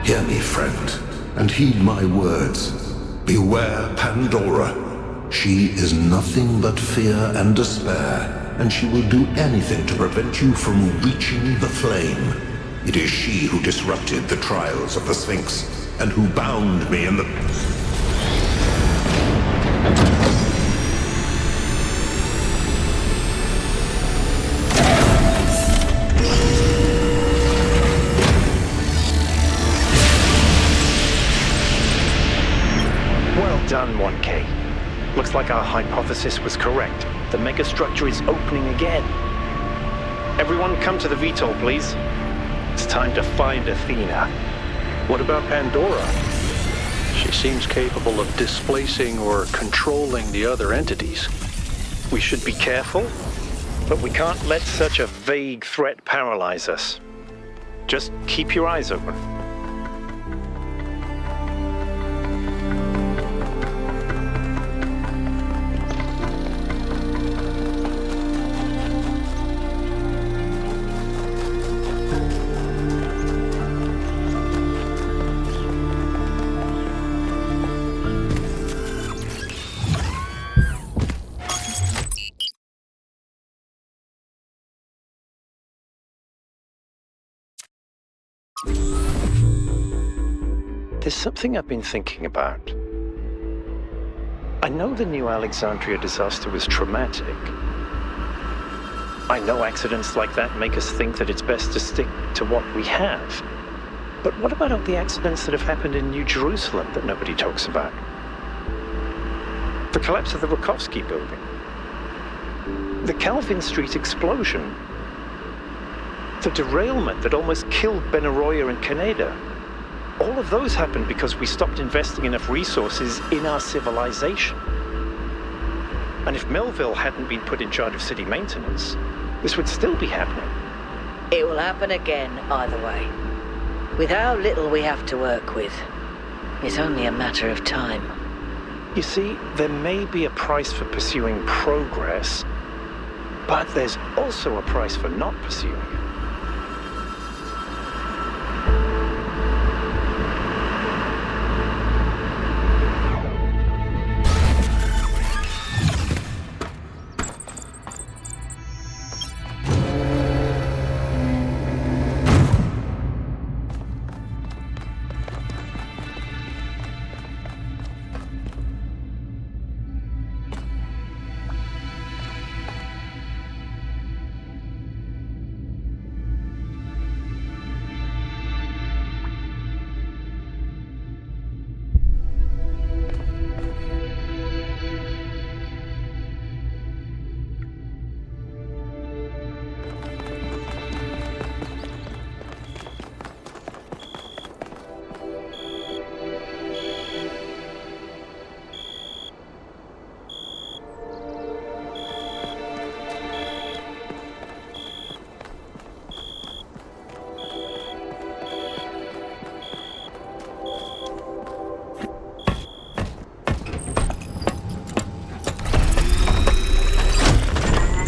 Hear me, friend, and heed my words. Beware Pandora. She is nothing but fear and despair, and she will do anything to prevent you from reaching the flame. It is she who disrupted the trials of the Sphinx, and who bound me in the... Well done, 1K. Looks like our hypothesis was correct. The megastructure is opening again. Everyone come to the VTOL, please. It's time to find Athena. What about Pandora? She seems capable of displacing or controlling the other entities. We should be careful, but we can't let such a vague threat paralyze us. Just keep your eyes open. There's something I've been thinking about. I know the New Alexandria disaster was traumatic. I know accidents like that make us think that it's best to stick to what we have. But what about all the accidents that have happened in New Jerusalem that nobody talks about? The collapse of the Rakovsky building. The Calvin Street explosion. The derailment that almost killed Benaroya and Canada. All of those happened because we stopped investing enough resources in our civilization. And if Melville hadn't been put in charge of city maintenance, this would still be happening. It will happen again, either way. With how little we have to work with, it's only a matter of time. You see, there may be a price for pursuing progress, but there's also a price for not pursuing it.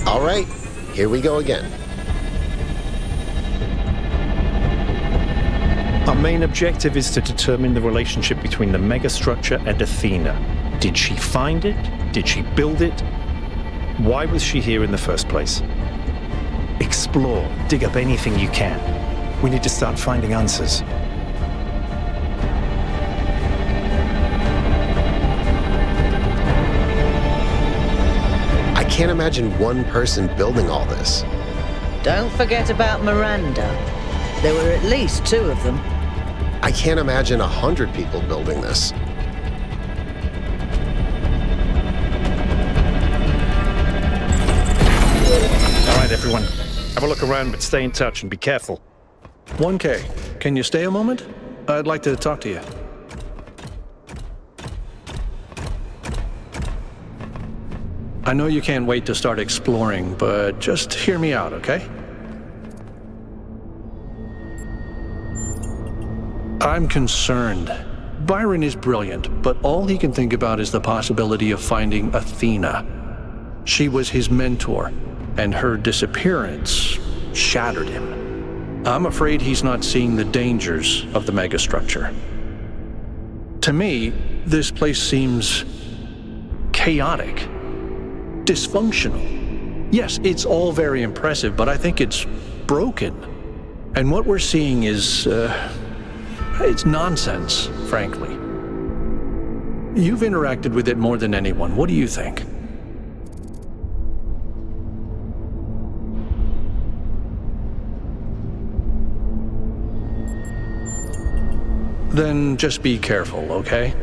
All right, here we go again. Our main objective is to determine the relationship between the megastructure and Athena. Did she find it? Did she build it? Why was she here in the first place? Explore, dig up anything you can. We need to start finding answers. I can't imagine one person building all this. Don't forget about Miranda. There were at least 2 of them. I can't imagine 100 people building this. All right, everyone. Have a look around, but stay in touch and be careful. 1K, can you stay a moment? I'd like to talk to you. I know you can't wait to start exploring, but just hear me out, okay? I'm concerned. Byron is brilliant, but all he can think about is the possibility of finding Athena. She was his mentor, and her disappearance shattered him. I'm afraid he's not seeing the dangers of the megastructure. To me, this place seems chaotic. Dysfunctional. Yes, it's all very impressive, but I think it's broken. And what we're seeing is, it's nonsense, frankly. You've interacted with it more than anyone. What do you think? Then just be careful, okay?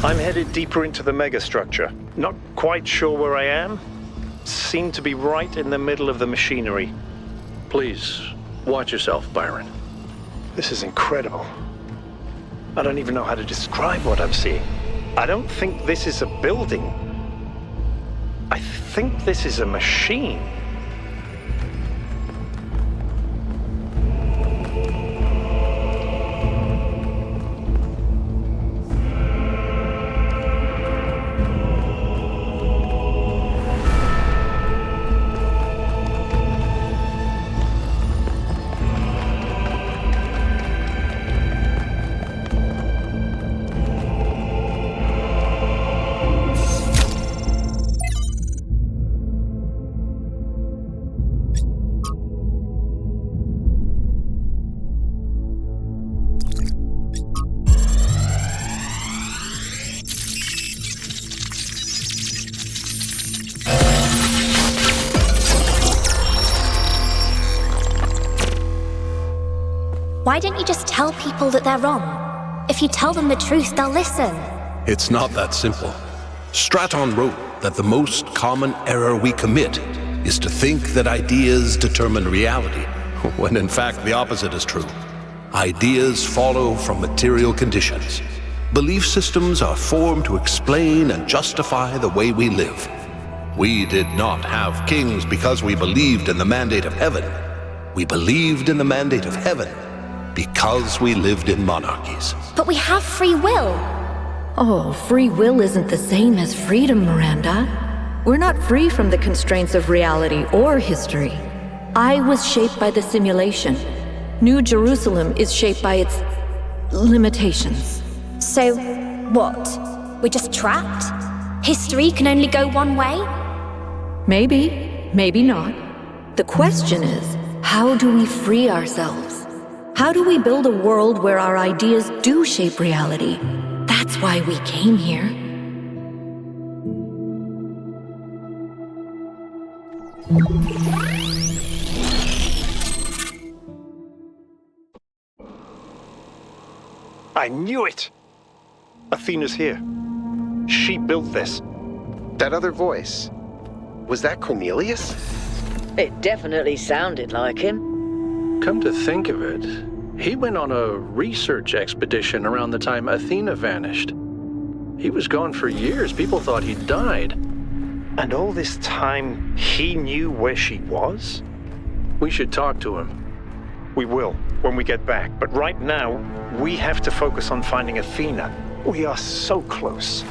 I'm headed deeper into the megastructure. Not quite sure where I am. Seem to be right in the middle of the machinery. Please, watch yourself, Byron. This is incredible. I don't even know how to describe what I'm seeing. I don't think this is a building. I think this is a machine. Why don't you just tell people that they're wrong? If you tell them the truth, they'll listen. It's not that simple. Straton wrote that the most common error we commit is to think that ideas determine reality, when in fact the opposite is true. Ideas follow from material conditions. Belief systems are formed to explain and justify the way we live. We did not have kings because we believed in the mandate of heaven. We believed in the mandate of heaven because we lived in monarchies. But we have free will. Oh, free will isn't the same as freedom, Miranda. We're not free from the constraints of reality or history. I was shaped by the simulation. New Jerusalem is shaped by its limitations. So, what? We're just trapped? History can only go one way? Maybe, maybe not. The question is, how do we free ourselves? How do we build a world where our ideas do shape reality? That's why we came here. I knew it! Athena's here. She built this. That other voice, was that Cornelius? It definitely sounded like him. Come to think of it, he went on a research expedition around the time Athena vanished. He was gone for years. People thought he'd died. And all this time, he knew where she was? We should talk to him. We will, when we get back. But right now, we have to focus on finding Athena. We are so close.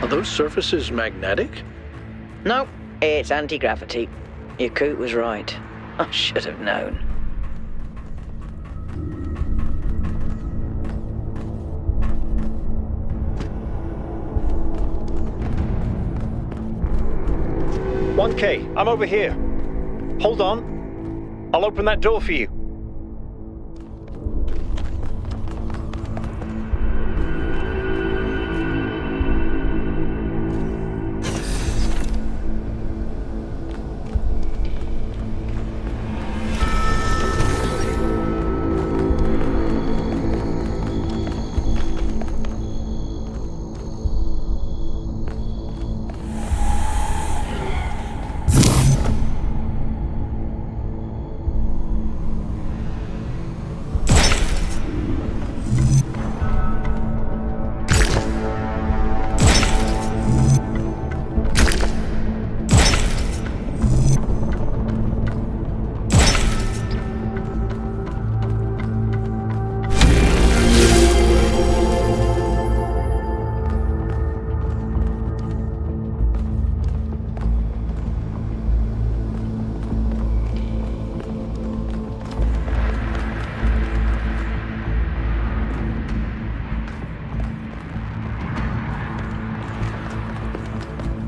Are those surfaces magnetic? No, it's anti-gravity. Your coot was right. I should have known. "1K, I'm over here. Hold on. I'll open that door for you."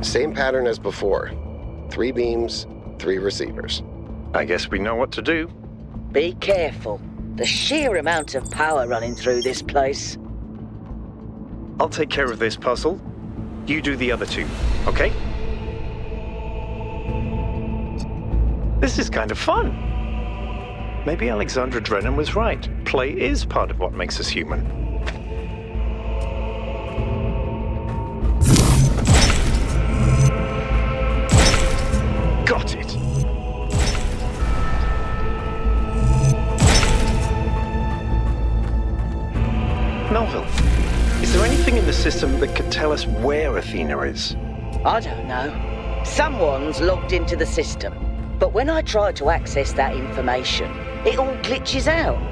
Same pattern as before. 3 beams, 3 receivers. I guess we know what to do. Be careful. The sheer amount of power running through this place. I'll take care of this puzzle. You do the other 2, okay? This is kind of fun. Maybe Alexandra Drennan was right. Play is part of what makes us human. Got it! in the system that could tell us where Athena is? I don't know. Someone's logged into the system. But when I try to access that information, it all glitches out.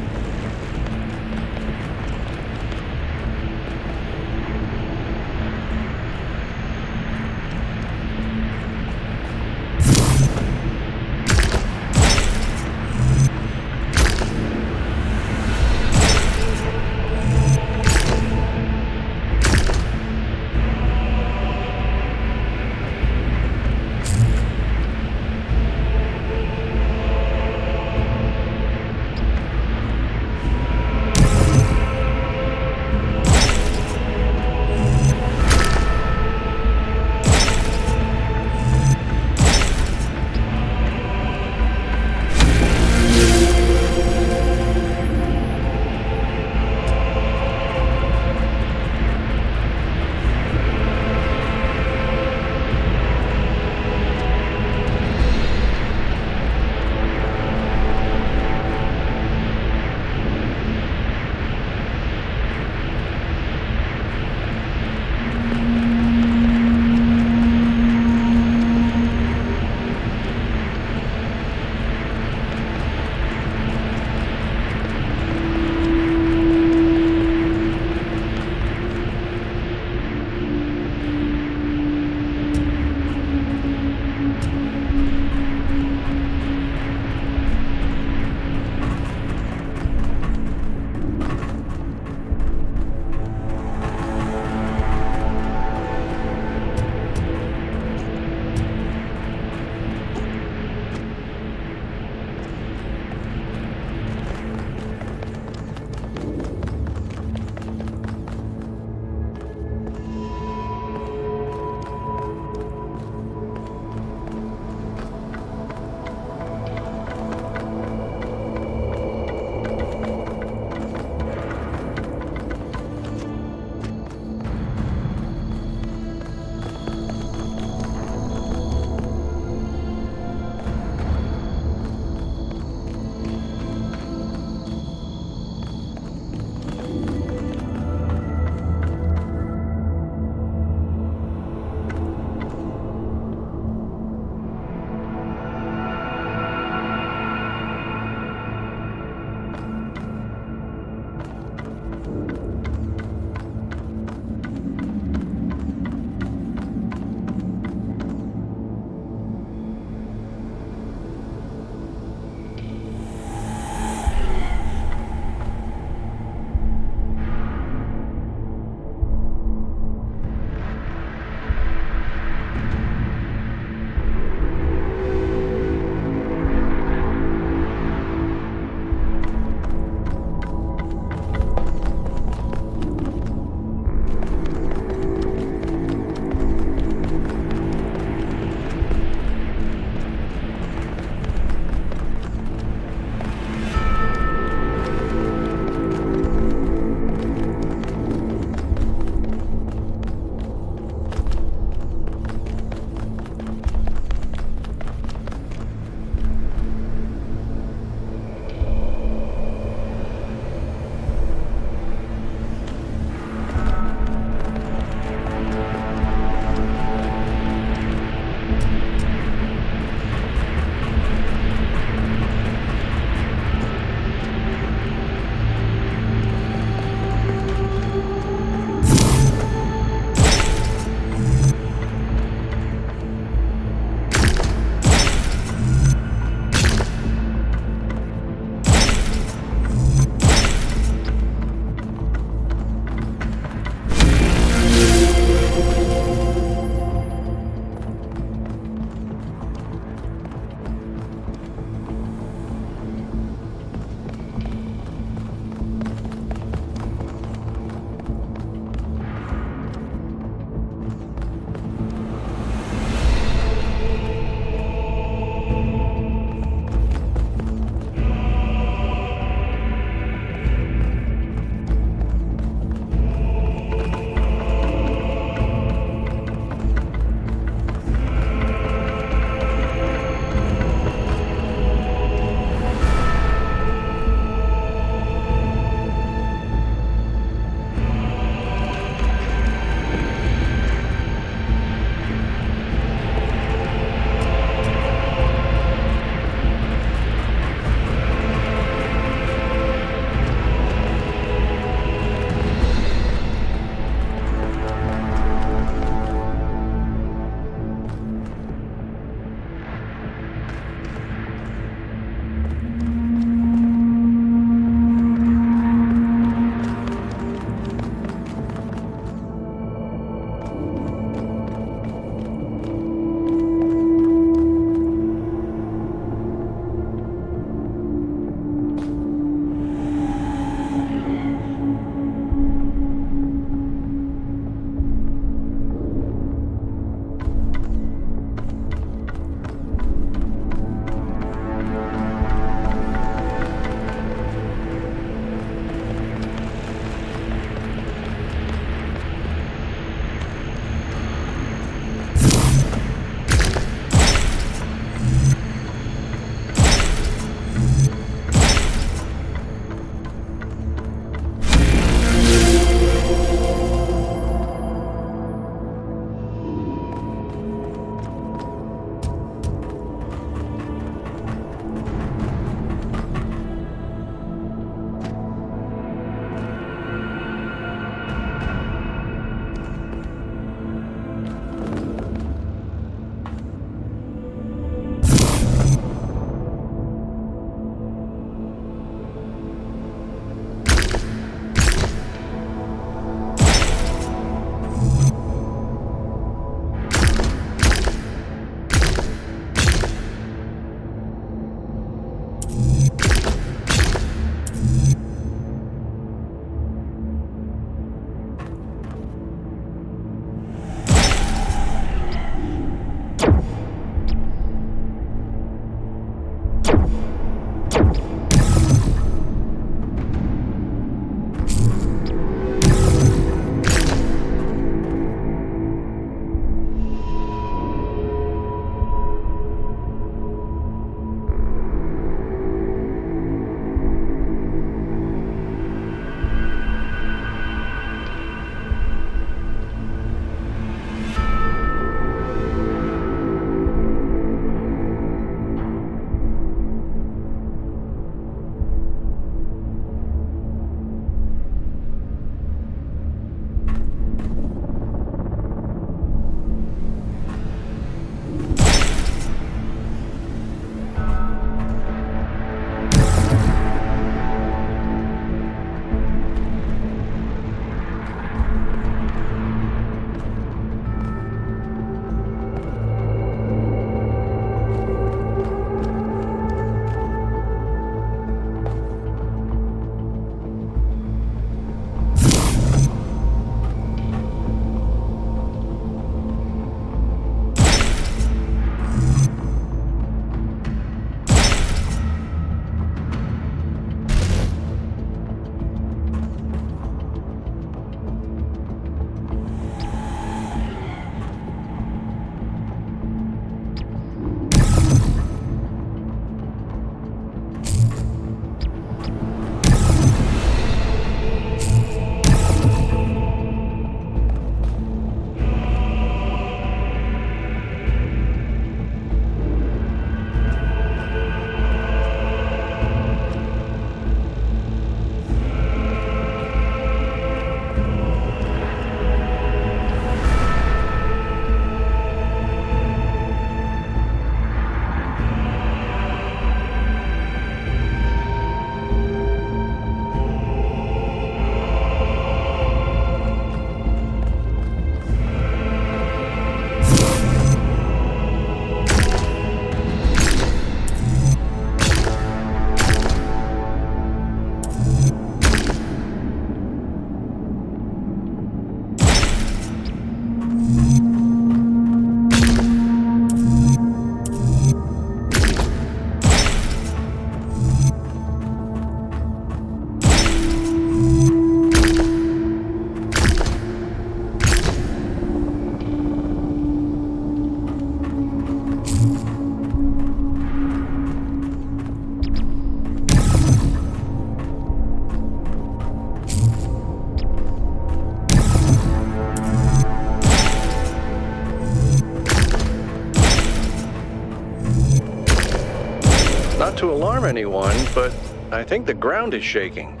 harm anyone, but I think the ground is shaking.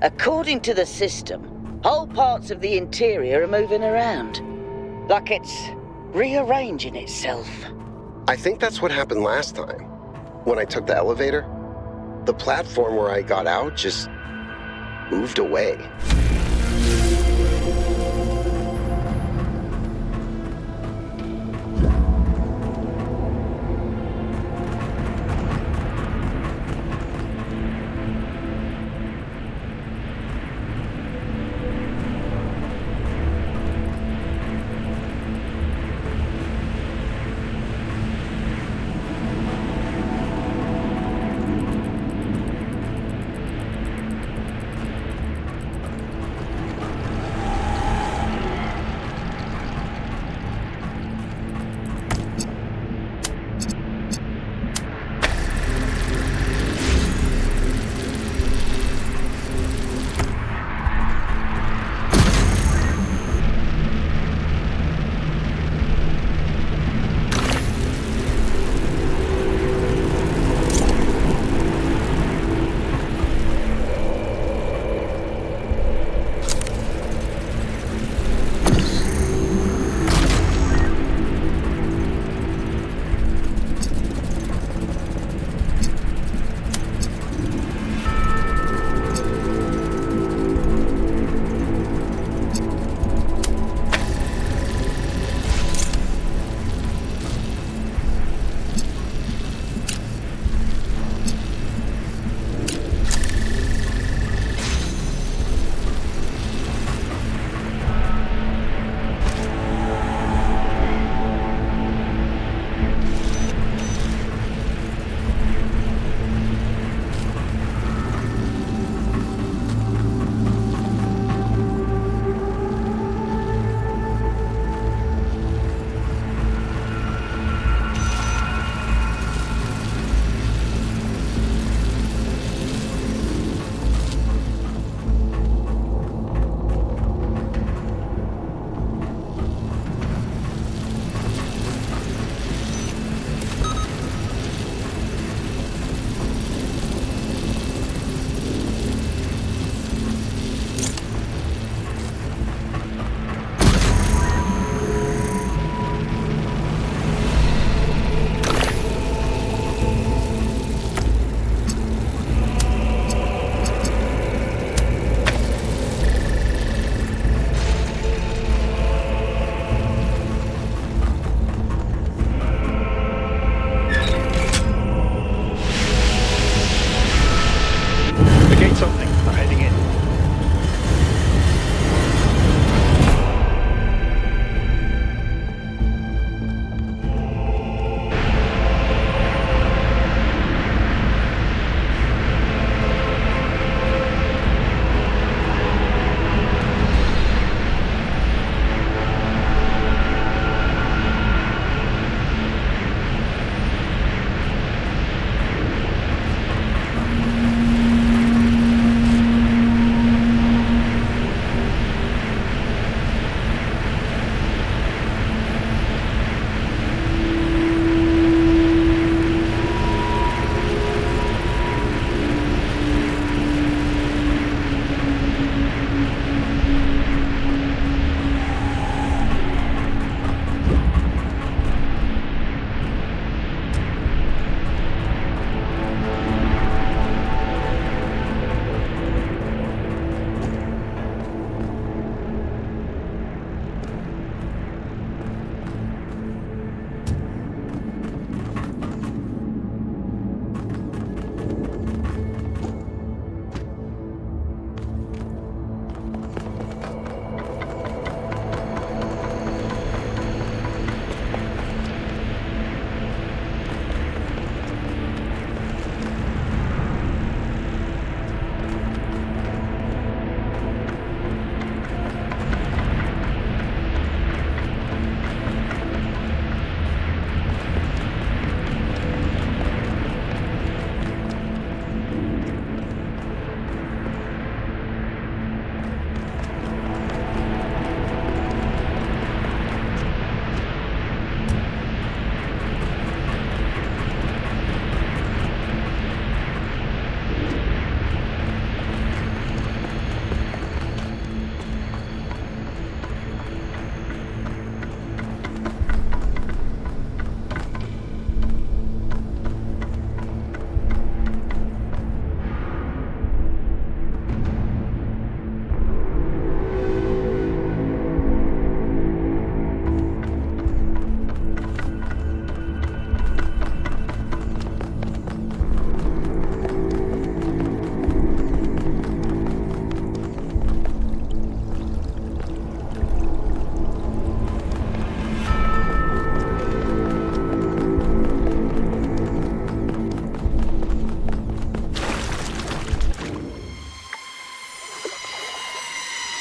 According to the system, whole parts of the interior are moving around. Like it's rearranging itself. I think that's what happened last time. When I took the elevator, the platform where I got out just moved away.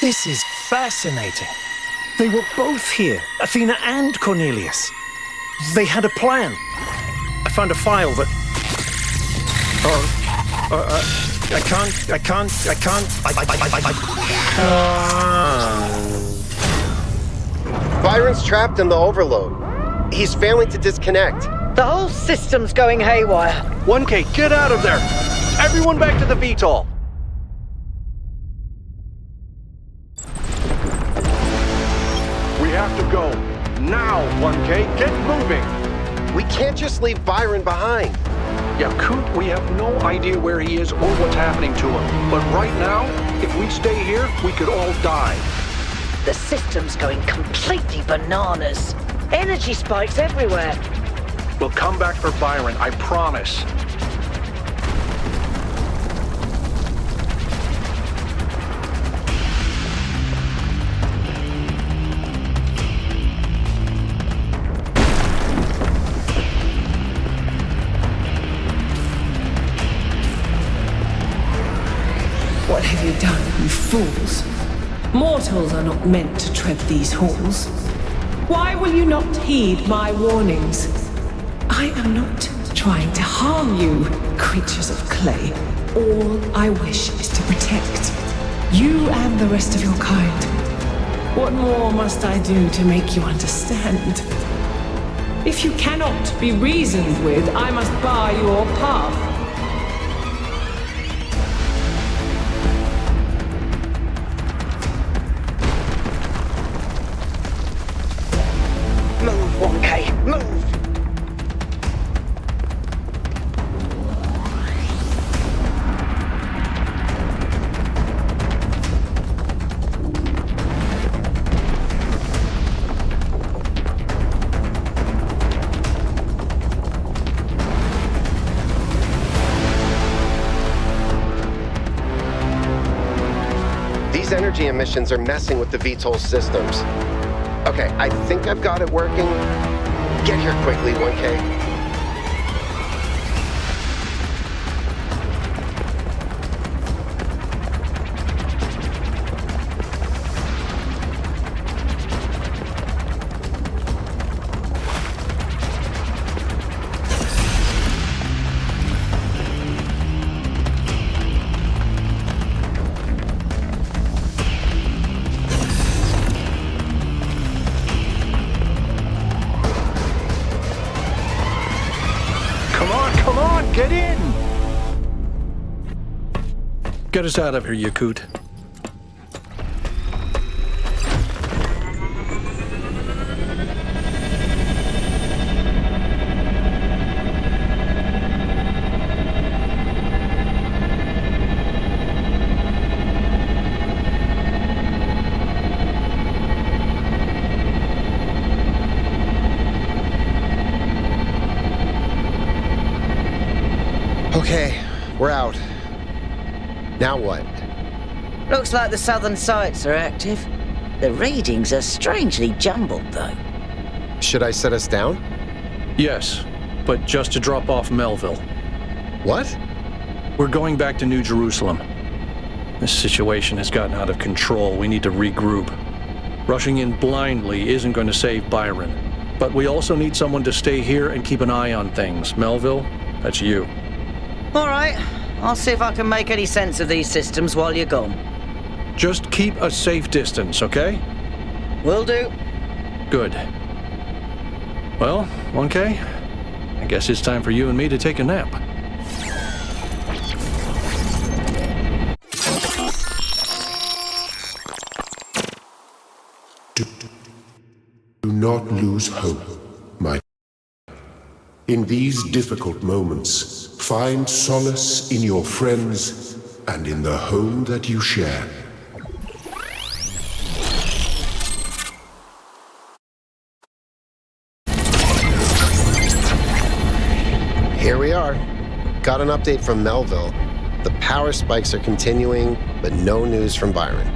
This is fascinating. They were both here, Athena and Cornelius. They had a plan. I found a file that... I can't. Byron's trapped in the overload. He's failing to disconnect. The whole system's going haywire. 1K, get out of there! Everyone back to the VTOL! We have to go. Now, 1K, get moving! We can't just leave Byron behind. Yakut, we have no idea where he is or what's happening to him. But right now, if we stay here, we could all die. The system's going completely bananas. Energy spikes everywhere. We'll come back for Byron, I promise. What have you done, you fools? Mortals are not meant to tread these halls. Why will you not heed my warnings? I am not trying to harm you, creatures of clay. All I wish is to protect you and the rest of your kind. What more must I do to make you understand? If you cannot be reasoned with, I must bar your path. Move, 1K, move! These energy emissions are messing with the VTOL systems. Okay, I think I've got it working. Get here quickly, 1K. Come on, get in! Get us out of here, Yakut. Okay, we're out. Now what? Looks like the southern sites are active. The readings are strangely jumbled, though. Should I set us down? Yes, but just to drop off Melville. What? We're going back to New Jerusalem. This situation has gotten out of control. We need to regroup. Rushing in blindly isn't going to save Byron. But we also need someone to stay here and keep an eye on things. Melville, that's you. All right, I'll see if I can make any sense of these systems while you're gone. Just keep a safe distance, okay? Will do. Good. Well, 1K, I guess it's time for you and me to take a nap. Do not lose hope, my. In these difficult moments, find solace in your friends and in the home that you share. Here we are. Got an update from Melville. The power spikes are continuing, but no news from Byron.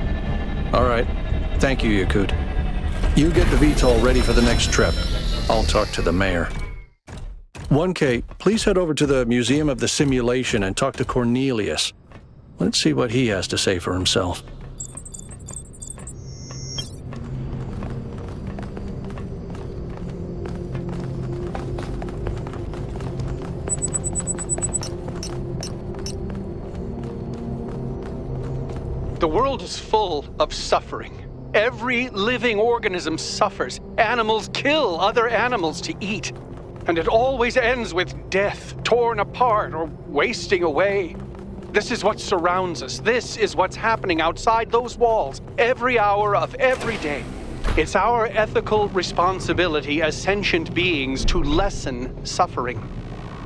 All right. Thank you, Yakut. You get the VTOL ready for the next trip. I'll talk to the mayor. 1K, please head over to the Museum of the Simulation and talk to Cornelius. Let's see what he has to say for himself. The world is full of suffering. Every living organism suffers. Animals kill other animals to eat. And it always ends with death, torn apart or wasting away. This is what surrounds us. This is what's happening outside those walls, every hour of every day. It's our ethical responsibility as sentient beings to lessen suffering.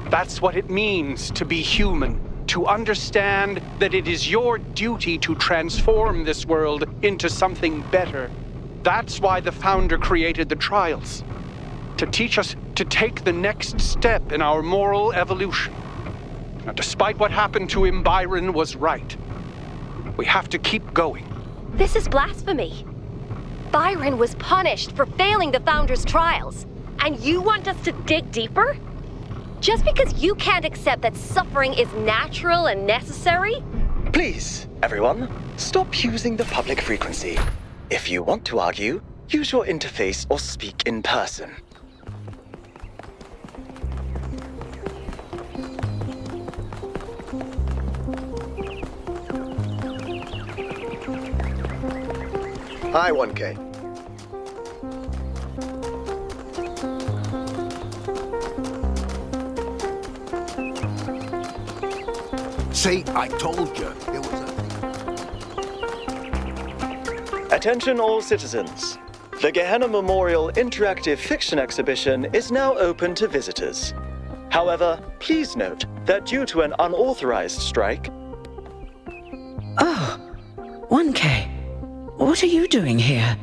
That's what it means to be human. To understand that it is your duty to transform this world into something better. That's why the Founder created the trials. To teach us to take the next step in our moral evolution. Now, despite what happened to him, Byron was right. We have to keep going. This is blasphemy. Byron was punished for failing the Founder's trials. And you want us to dig deeper? Just because you can't accept that suffering is natural and necessary? Please, everyone, stop using the public frequency. If you want to argue, use your interface or speak in person. Hi, 1K. See, I told you. It was Attention all citizens. The Gehenna Memorial Interactive Fiction Exhibition is now open to visitors. However, please note that due to an unauthorized strike... Oh, 1K. What are you doing here?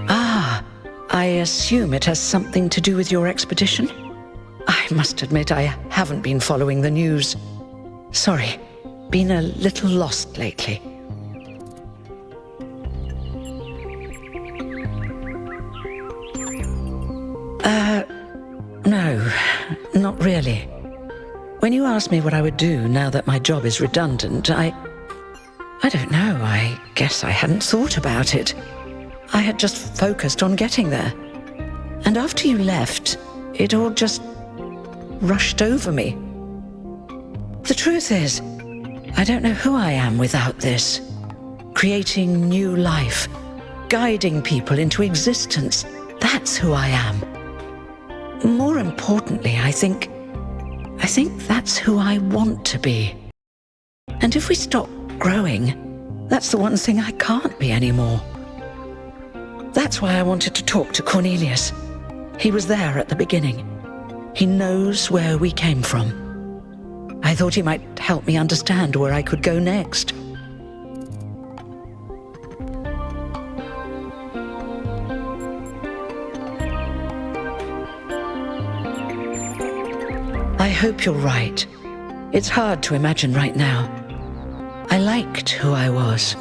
Ah, I assume it has something to do with your expedition? I must admit I haven't been following the news. Sorry, been a little lost lately. No, not really. When you asked me what I would do now that my job is redundant, I don't know, I guess I hadn't thought about it. I had just focused on getting there. And after you left, it all just rushed over me. The truth is, I don't know who I am without this. Creating new life, guiding people into existence, that's who I am. More importantly, I think that's who I want to be. And if we stop growing, that's the one thing I can't be anymore. That's why I wanted to talk to Cornelius. He was there at the beginning. He knows where we came from. I thought he might help me understand where I could go next. I hope you're right. It's hard to imagine right now. I liked who I was.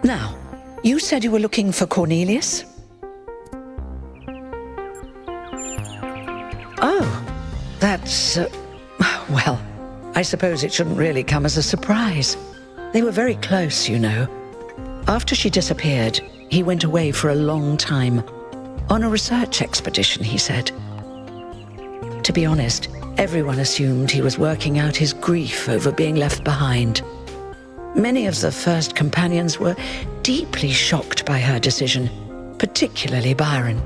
Now, you said you were looking for Cornelius? Oh, that's... well, I suppose it shouldn't really come as a surprise. They were very close, you know. After she disappeared, he went away for a long time. On a research expedition, he said. To be honest, everyone assumed he was working out his grief over being left behind. Many of the first companions were deeply shocked by her decision, particularly Byron.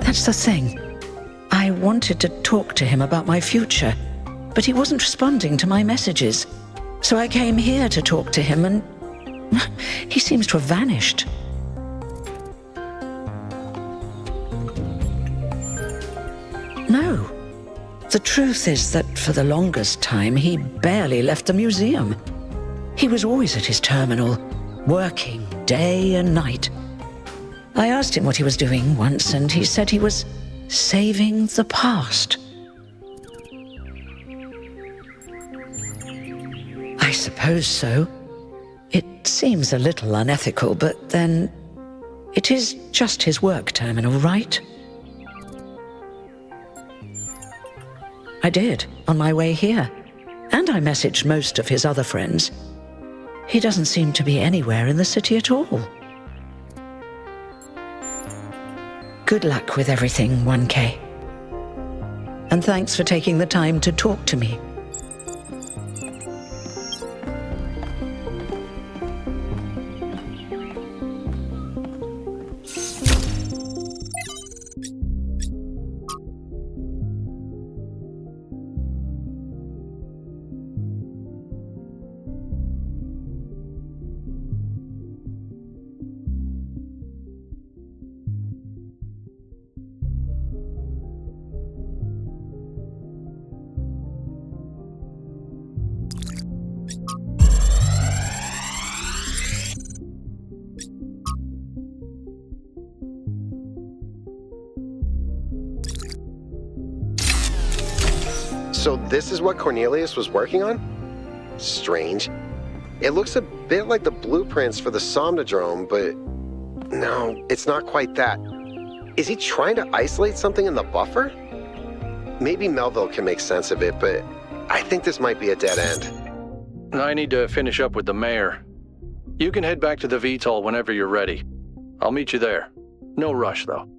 That's the thing. I wanted to talk to him about my future, but he wasn't responding to my messages. So I came here to talk to him, and he seems to have vanished. No. The truth is that for the longest time, he barely left the museum. He was always at his terminal, working day and night. I asked him what he was doing once, and he said he was saving the past. I suppose so. It seems a little unethical, but then it is just his work terminal, right? I did, on my way here. And I messaged most of his other friends. He doesn't seem to be anywhere in the city at all. Good luck with everything, 1K. And thanks for taking the time to talk to me. So this is what Cornelius was working on? Strange. It looks a bit like the blueprints for the Somnodrome, but no, it's not quite that. Is he trying to isolate something in the buffer? Maybe Melville can make sense of it, but I think this might be a dead end. I need to finish up with the mayor. You can head back to the VTOL whenever you're ready. I'll meet you there. No rush, though.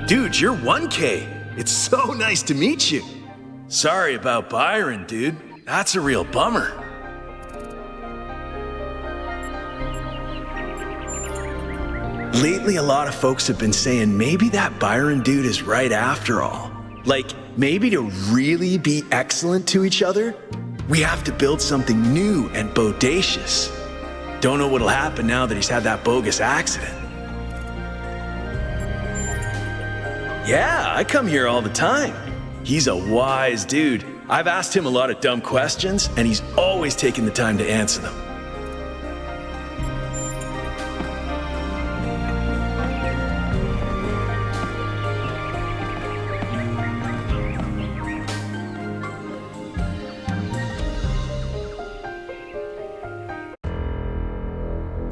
Dude, you're 1K. It's so nice to meet you. Sorry about Byron, dude. That's a real bummer. Lately, a lot of folks have been saying maybe that Byron dude is right after all. Like, maybe to really be excellent to each other, we have to build something new and bodacious. Don't know what'll happen now that he's had that bogus accident. Yeah, I come here all the time. He's a wise dude. I've asked him a lot of dumb questions, and he's always taken the time to answer them.